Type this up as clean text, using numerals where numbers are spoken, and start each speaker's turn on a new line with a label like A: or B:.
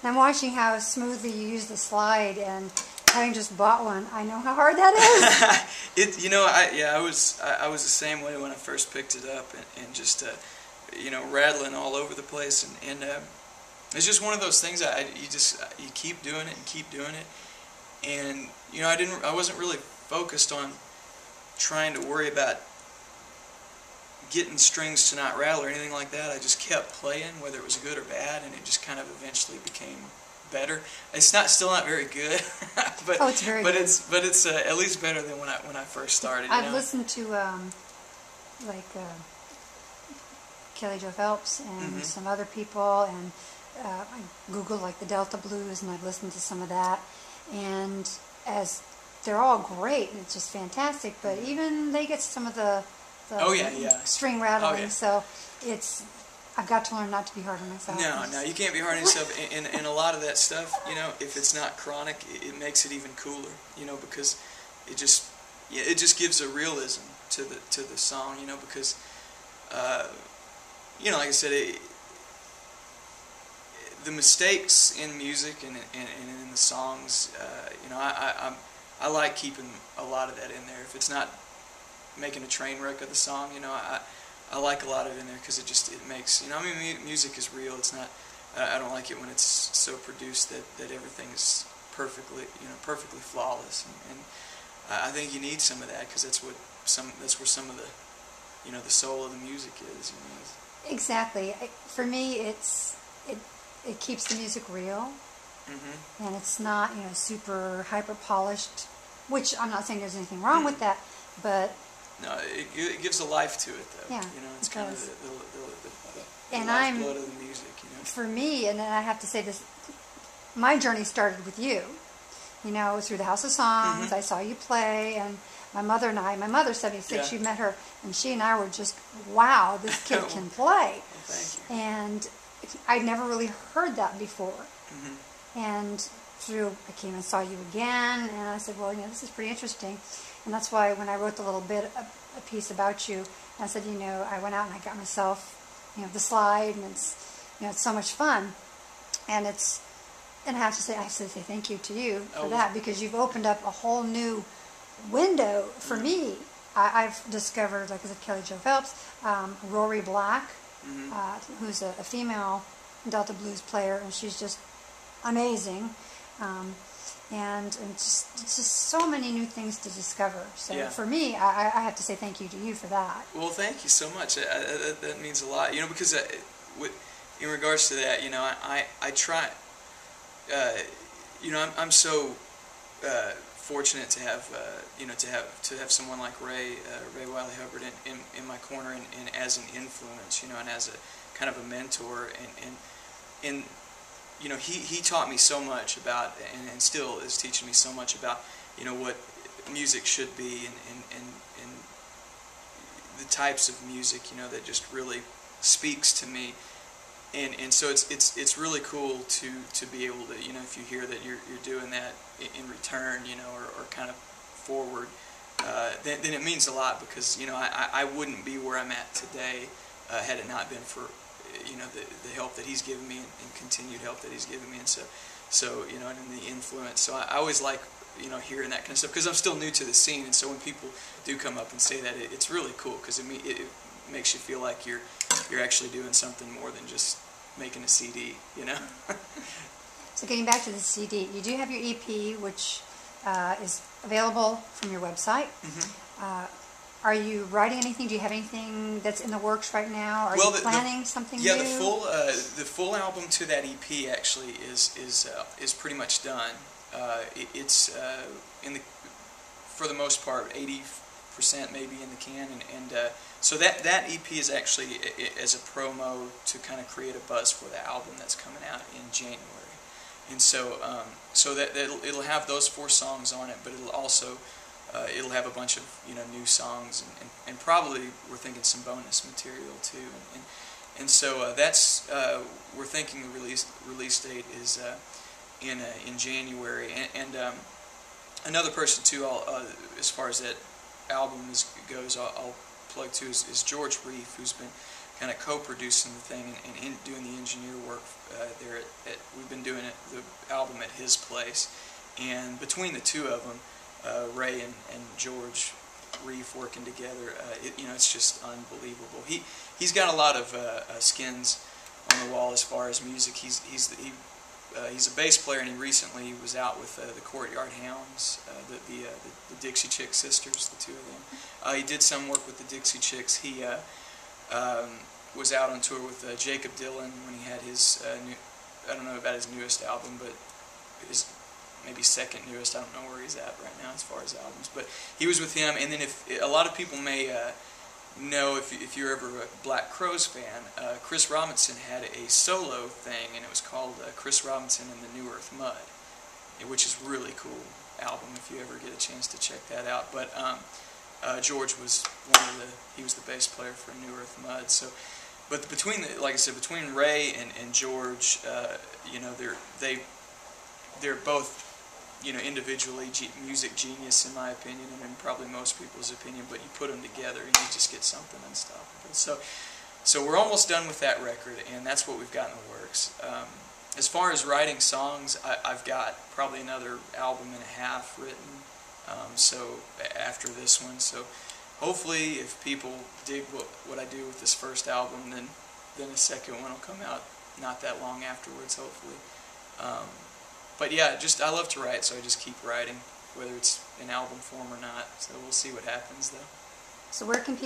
A: And I'm watching how smoothly you use the slide, and having just bought one, I know how hard that is.
B: I was the same way when I first picked it up, and just rattling all over the place, and it's just one of those things. You keep doing it and keep doing it, and I wasn't really focused on trying to worry about getting strings to not rattle or anything like that. I just kept playing, whether it was good or bad, and it just kind of eventually became better. It's still not very good, but
A: oh, it's very good.
B: It's at least better than when I first started.
A: I've listened to Kelly Jo Phelps and some other people, and I Googled like the Delta Blues, and I've listened to some of that, and as they're all great, and it's just fantastic, but even they get some of the string rattling, so I've got to learn not to be hard on myself.
B: No, you can't be hard on yourself, and a lot of that stuff, if it's not chronic, it makes it even cooler, because it just gives a realism to the song, because like I said, the mistakes in music and in the songs, I like keeping a lot of that in there. If it's not making a train wreck of the song, I like a lot of it in there, because it makes, music is real. It's not, I don't like it when it's so produced that everything is perfectly flawless, and I think you need some of that, because that's where some of the, the soul of the music is.
A: Exactly. For me, it keeps the music real, and it's not super hyper polished, which I'm not saying there's anything wrong with that, but
B: no, it gives a life to it, though.
A: Yeah,
B: it's kind of the
A: and
B: lifeblood of the music.
A: For me, and then I have to say this, my journey started with you. Through the House of Songs. I saw you play, and my mother's 76, you met her, and she and I were just, wow, this kid can play.
B: Thank you.
A: And I'd never really heard that before. And I came and saw you again, and I said, well, this is pretty interesting. And that's why when I wrote the little bit, a piece about you, I said, I went out and I got myself, the slide, and it's so much fun. And I have to say thank you to you for that, because you've opened up a whole new window for me. I've discovered, like I said, Kelly Jo Phelps, Rory Black, who's a female Delta blues player, and she's just amazing. And just so many new things to discover. So for me, I have to say thank you to you for that.
B: Well, thank you so much. That means a lot. Because in regards to that, I try. I'm so fortunate to have to have someone like Ray Wiley Hubbard in my corner, and as an influence, and as a kind of a mentor, and he taught me so much about, and still is teaching me so much about, what music should be, and the types of music, that just really speaks to me. And so it's really cool to be able to, if you hear that you're doing that in return, or kind of forward, then it means a lot, because I wouldn't be where I'm at today had it not been for the help that he's given me, and continued help that he's given me, and so and the influence. So I always like hearing that kind of stuff, because I'm still new to the scene, and so when people do come up and say that, it's really cool, because it makes you feel like you're actually doing something more than just making a CD,
A: So getting back to the CD, you do have your EP, which is available from your website. Are you writing anything? Do you have anything that's in the works right now? Are you planning something new?
B: Yeah, the full album to that EP actually is pretty much done. It's for the most part 80% maybe in the can, and so that EP is actually as a promo to kind of create a buzz for the album that's coming out in January, and so that it'll have those 4 songs on it, but it'll also it'll have a bunch of new songs, and probably we're thinking some bonus material too, and so that's we're thinking the release date is in January, and another person too, as far as that album goes, I'll plug too, is George Reiff, who's been kind of co-producing the thing and doing the engineer work there. We've been doing the album at his place, and between the two of them, Ray and George Reiff working together, it's just unbelievable. He's got a lot of skins on the wall as far as music. He's a bass player, and he recently was out with the Courtyard Hounds, the Dixie Chick sisters, the two of them. He did some work with the Dixie Chicks. He was out on tour with Jacob Dylan when he had his I don't know about his newest album, but his maybe second newest. I don't know where he's at right now as far as albums, but he was with him. And then if a lot of people may know, if you're ever a Black Crowes fan, Chris Robinson had a solo thing, and it was called Chris Robinson and the New Earth Mud, which is a really cool album if you ever get a chance to check that out. But George was he was the bass player for New Earth Mud. So, but like I said, between Ray and George, they're both, individually music genius in my opinion, and in probably most people's opinion, but you put them together and you just get something unstoppable. So we're almost done with that record, and that's what we've got in the works. As far as writing songs, I've got probably another album and a half written, so after this one. So hopefully if people dig what I do with this first album, then the second one will come out not that long afterwards, hopefully. But yeah, I love to write, so I just keep writing, whether it's in album form or not. So we'll see what happens, though.
A: So where can people